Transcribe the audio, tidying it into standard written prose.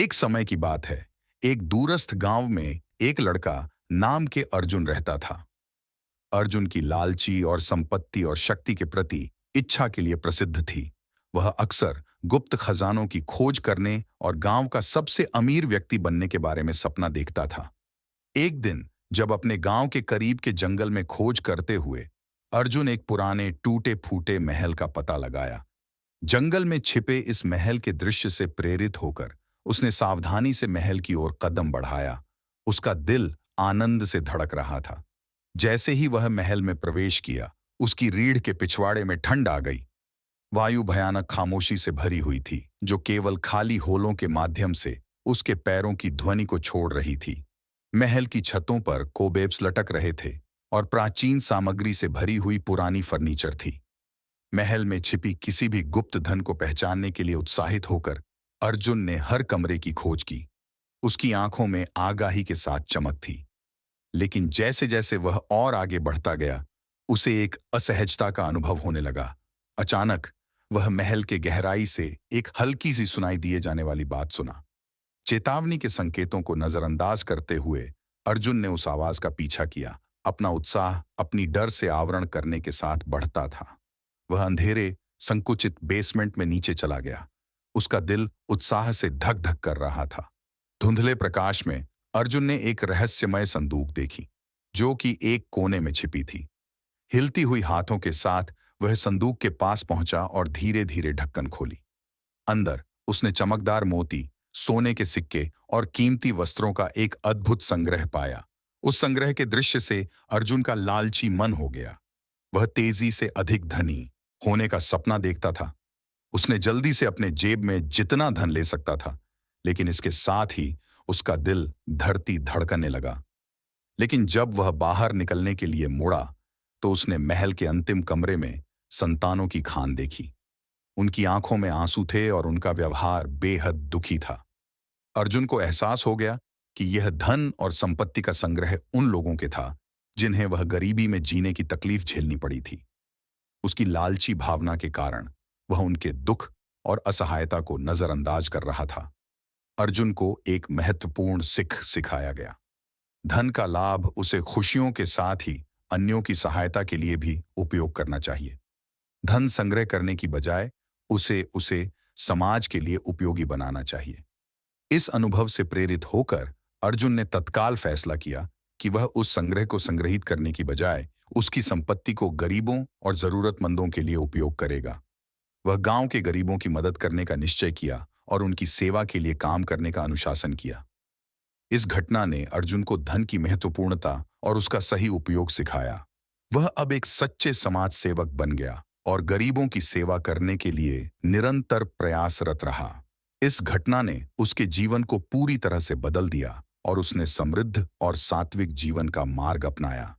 एक समय की बात है। एक दूरस्थ गांव में एक लड़का नाम के अर्जुन रहता था। अर्जुन की लालची और संपत्ति और शक्ति के प्रति इच्छा के लिए प्रसिद्ध थी। वह अक्सर गुप्त खजानों की खोज करने और गांव का सबसे अमीर व्यक्ति बनने के बारे में सपना देखता था। एक दिन जब अपने गांव के करीब के जंगल में खोज करते हुए अर्जुन एक पुराने टूटे फूटे महल का पता लगाया। जंगल में छिपे इस महल के दृश्य से प्रेरित होकर उसने सावधानी से महल की ओर कदम बढ़ाया। उसका दिल आनंद से धड़क रहा था। जैसे ही वह महल में प्रवेश किया, उसकी रीढ़ के पिछवाड़े में ठंड आ गई। वायु भयानक खामोशी से भरी हुई थी, जो केवल खाली होलों के माध्यम से उसके पैरों की ध्वनि को छोड़ रही थी। महल की छतों पर कोबेब्स लटक रहे थे और प्राचीन सामग्री से भरी हुई पुरानी फर्नीचर थी। महल में छिपी किसी भी गुप्त धन को पहचानने के लिए उत्साहित होकर अर्जुन ने हर कमरे की खोज की। उसकी आंखों में आगाही के साथ चमक थी। लेकिन जैसे जैसे वह और आगे बढ़ता गया, उसे एक असहजता का अनुभव होने लगा। अचानक वह महल के गहराई से एक हल्की सी सुनाई दिए जाने वाली बात सुना। चेतावनी के संकेतों को नजरअंदाज करते हुए अर्जुन ने उस आवाज का पीछा किया। अपना उत्साह अपनी डर से आवरण करने के साथ बढ़ता था। वह अंधेरे संकुचित बेसमेंट में नीचे चला गया। उसका दिल उत्साह से धक धक कर रहा था। धुंधले प्रकाश में अर्जुन ने एक रहस्यमय संदूक देखी, जो कि एक कोने में छिपी थी। हिलती हुई हाथों के साथ वह संदूक के पास पहुंचा और धीरे धीरे ढक्कन खोली। अंदर उसने चमकदार मोती, सोने के सिक्के और कीमती वस्त्रों का एक अद्भुत संग्रह पाया। उस संग्रह के दृश्य से अर्जुन का लालची मन हो गया। वह तेजी से अधिक धनी होने का सपना देखता था। उसने जल्दी से अपने जेब में जितना धन ले सकता था, लेकिन इसके साथ ही उसका दिल धरती धड़कने लगा। लेकिन जब वह बाहर निकलने के लिए मुड़ा, तो उसने महल के अंतिम कमरे में संतानों की खान देखी। उनकी आंखों में आंसू थे और उनका व्यवहार बेहद दुखी था। अर्जुन को एहसास हो गया कि यह धन और संपत्ति का संग्रह उन लोगों के था जिन्हें वह गरीबी में जीने की तकलीफ झेलनी पड़ी थी। उसकी लालची भावना के कारण वह उनके दुख और असहायता को नजरअंदाज कर रहा था। अर्जुन को एक महत्वपूर्ण सीख सिखाया गया। धन का लाभ उसे खुशियों के साथ ही अन्यों की सहायता के लिए भी उपयोग करना चाहिए। धन संग्रह करने की बजाय उसे उसे समाज के लिए उपयोगी बनाना चाहिए। इस अनुभव से प्रेरित होकर अर्जुन ने तत्काल फैसला किया कि वह उस संग्रह को संग्रहित करने की बजाय उसकी संपत्ति को गरीबों और जरूरतमंदों के लिए उपयोग करेगा। वह गांव के गरीबों की मदद करने का निश्चय किया और उनकी सेवा के लिए काम करने का अनुशासन किया। इस घटना ने अर्जुन को धन की महत्वपूर्णता और उसका सही उपयोग सिखाया। वह अब एक सच्चे समाज सेवक बन गया और गरीबों की सेवा करने के लिए निरंतर प्रयासरत रहा। इस घटना ने उसके जीवन को पूरी तरह से बदल दिया और उसने समृद्ध और सात्विक जीवन का मार्ग अपनाया।